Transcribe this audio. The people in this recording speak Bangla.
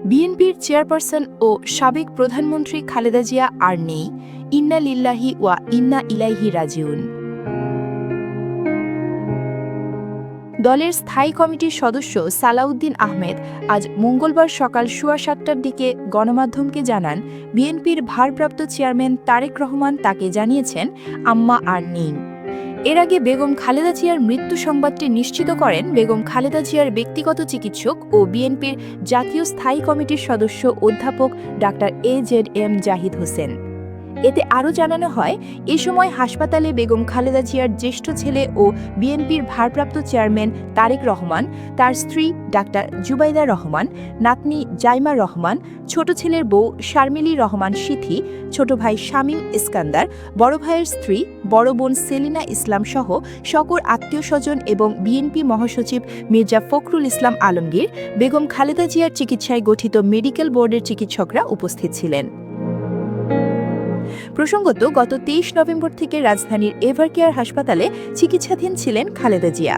বিএনপির চেয়ারপারসন ও সাবেক প্রধানমন্ত্রী খালেদা জিয়া আর নেই। ইন্না লিল্লাহি ওয়া ইন্না ইলাইহি রাজিউন। দলের স্থায়ী কমিটির সদস্য সালাউদ্দিন আহমেদ আজ মঙ্গলবার সকাল 7:15টার দিকে গণমাধ্যমকে জানান, বিএনপির ভারপ্রাপ্ত চেয়ারম্যান তারেক রহমান তাকে জানিয়েছেন আম্মা আর নেই। এর আগে বেগম খালেদা জিয়ার মৃত্যু সংবাদটি নিশ্চিত করেন বেগম খালেদা জিয়ার ব্যক্তিগত চিকিৎসক ও বিএনপির জাতীয় স্থায়ী কমিটির সদস্য অধ্যাপক AZM জাহিদ হোসেন। এতে আরও জানানো হয়, এ সময় হাসপাতালে বেগম খালেদা জিয়ার জ্যেষ্ঠ ছেলে ও বিএনপির ভারপ্রাপ্ত চেয়ারম্যান তারেক রহমান, তার স্ত্রী জুবাইদা রহমান, নাতনি জাইমা রহমান, ছোট ছেলের বউ শারমিলি রহমান সিথি, ছোট ভাই শামীম ইস্কান্দার, বড় ভাইয়ের স্ত্রী, বড় বোন সেলিনা ইসলাম সহ সকল আত্মীয়স্বজন এবং বিএনপি মহাসচিব মির্জা ফখরুল ইসলাম আলমগীর, বেগম খালেদা জিয়ার চিকিৎসায় গঠিত মেডিকেল বোর্ডের চিকিৎসকরা উপস্থিত ছিলেন। প্রসঙ্গত, গত 23 নভেম্বর থেকে রাজধানীর এভারকেয়ার হাসপাতালে চিকিৎসাধীন ছিলেন খালেদা জিয়া।